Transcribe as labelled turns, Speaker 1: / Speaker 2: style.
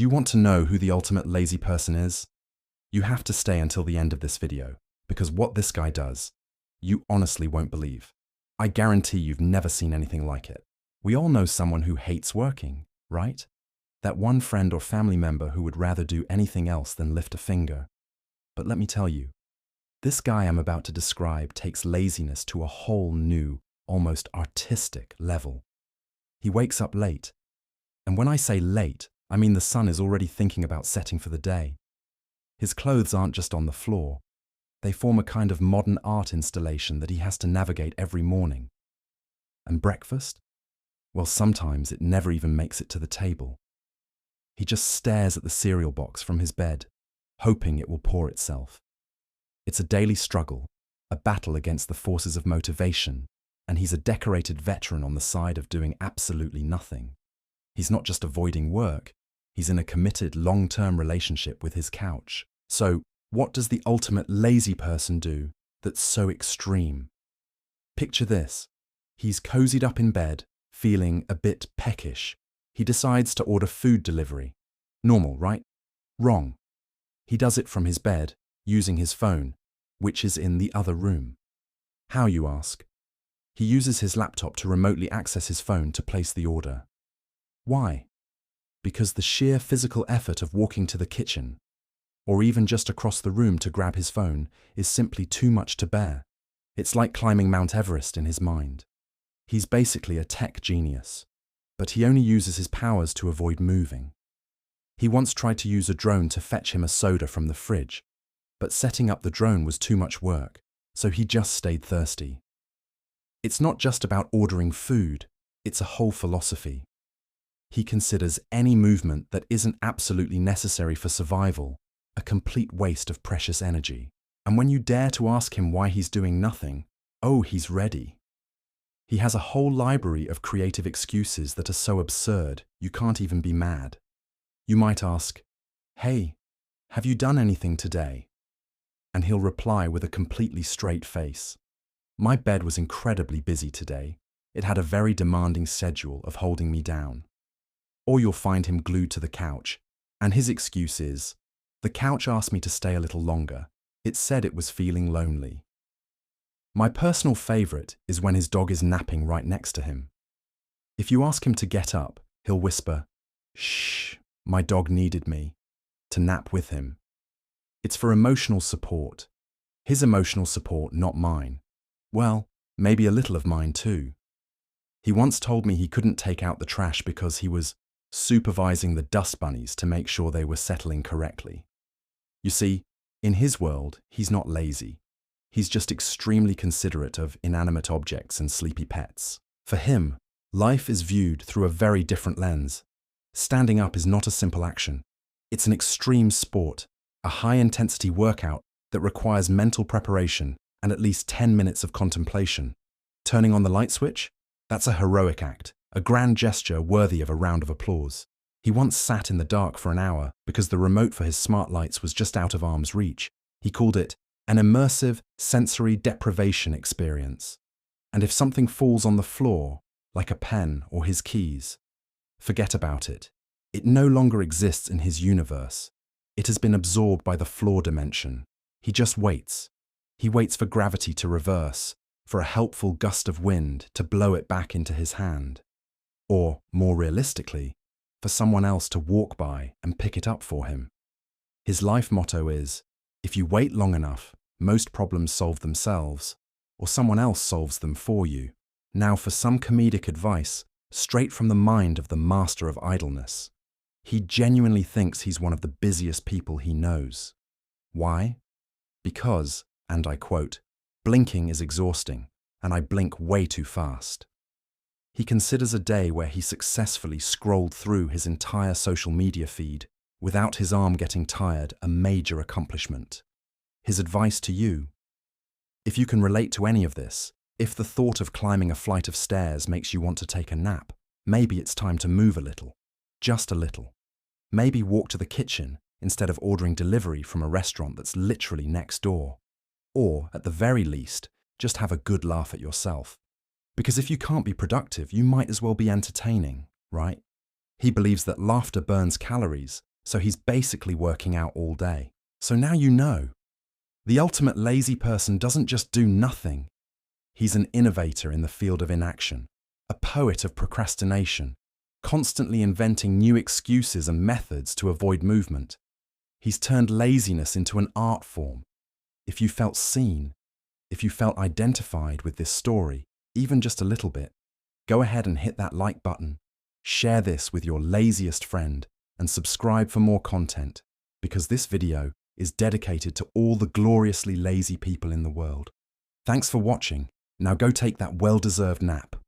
Speaker 1: Do you want to know who the ultimate lazy person is? You have to stay until the end of this video, because what this guy does, you honestly won't believe. I guarantee you've never seen anything like it. We all know someone who hates working, right? That one friend or family member who would rather do anything else than lift a finger. But let me tell you, this guy I'm about to describe takes laziness to a whole new, almost artistic level. He wakes up late. And when I say late, I mean the sun is already thinking about setting for the day. His clothes aren't just on the floor. They form a kind of modern art installation that he has to navigate every morning. And breakfast? Well, sometimes it never even makes it to the table. He just stares at the cereal box from his bed, hoping it will pour itself. It's a daily struggle, a battle against the forces of motivation, and he's a decorated veteran on the side of doing absolutely nothing. He's not just avoiding work, he's in a committed long-term relationship with his couch. So, what does the ultimate lazy person do that's so extreme? Picture this. He's cozied up in bed, feeling a bit peckish. He decides to order food delivery. Normal, right? Wrong. He does it from his bed, using his phone, which is in the other room. How, you ask? He uses his laptop to remotely access his phone to place the order. Why? Because the sheer physical effort of walking to the kitchen, or even just across the room to grab his phone, is simply too much to bear. It's like climbing Mount Everest in his mind. He's basically a tech genius, but he only uses his powers to avoid moving. He once tried to use a drone to fetch him a soda from the fridge, but setting up the drone was too much work, so he just stayed thirsty. It's not just about ordering food, it's a whole philosophy. He considers any movement that isn't absolutely necessary for survival a complete waste of precious energy. And when you dare to ask him why he's doing nothing, oh, he's ready. He has a whole library of creative excuses that are so absurd you can't even be mad. You might ask, "Hey, have you done anything today?" And he'll reply with a completely straight face. "My bed was incredibly busy today. It had a very demanding schedule of holding me down." Or you'll find him glued to the couch, and his excuse is, "The couch asked me to stay a little longer. It said it was feeling lonely." My personal favorite is when his dog is napping right next to him. If you ask him to get up, he'll whisper, "Shh, my dog needed me," to nap with him. It's for emotional support. His emotional support, not mine. Well, maybe a little of mine too. He once told me he couldn't take out the trash because he was supervising the dust bunnies to make sure they were settling correctly. You see, in his world, he's not lazy. He's just extremely considerate of inanimate objects and sleepy pets. For him, life is viewed through a very different lens. Standing up is not a simple action. It's an extreme sport, a high-intensity workout that requires mental preparation and at least 10 minutes of contemplation. Turning on the light switch? That's a heroic act, a grand gesture worthy of a round of applause. He once sat in the dark for an hour because the remote for his smart lights was just out of arm's reach. He called it an immersive sensory deprivation experience. And if something falls on the floor, like a pen or his keys, forget about it. It no longer exists in his universe. It has been absorbed by the floor dimension. He just waits. He waits for gravity to reverse, for a helpful gust of wind to blow it back into his hand. Or, more realistically, for someone else to walk by and pick it up for him. His life motto is, if you wait long enough, most problems solve themselves, or someone else solves them for you. Now for some comedic advice, straight from the mind of the master of idleness. He genuinely thinks he's one of the busiest people he knows. Why? Because, and I quote, "Blinking is exhausting, and I blink way too fast." He considers a day where he successfully scrolled through his entire social media feed without his arm getting tired a major accomplishment. His advice to you: if you can relate to any of this, if the thought of climbing a flight of stairs makes you want to take a nap, maybe it's time to move a little, just a little. Maybe walk to the kitchen instead of ordering delivery from a restaurant that's literally next door. Or, at the very least, just have a good laugh at yourself. Because if you can't be productive, you might as well be entertaining, right? He believes that laughter burns calories, So he's basically working out all day. So now you know. The ultimate lazy person doesn't just do nothing. He's an innovator in the field of inaction, a poet of procrastination, constantly inventing new excuses and methods to avoid movement. He's turned laziness into an art form. If you felt seen, if you felt identified with this story, even just a little bit, go ahead and hit that like button, share this with your laziest friend, and subscribe for more content, because this video is dedicated to all the gloriously lazy people in the world. Thanks for watching. Now go take that well-deserved nap.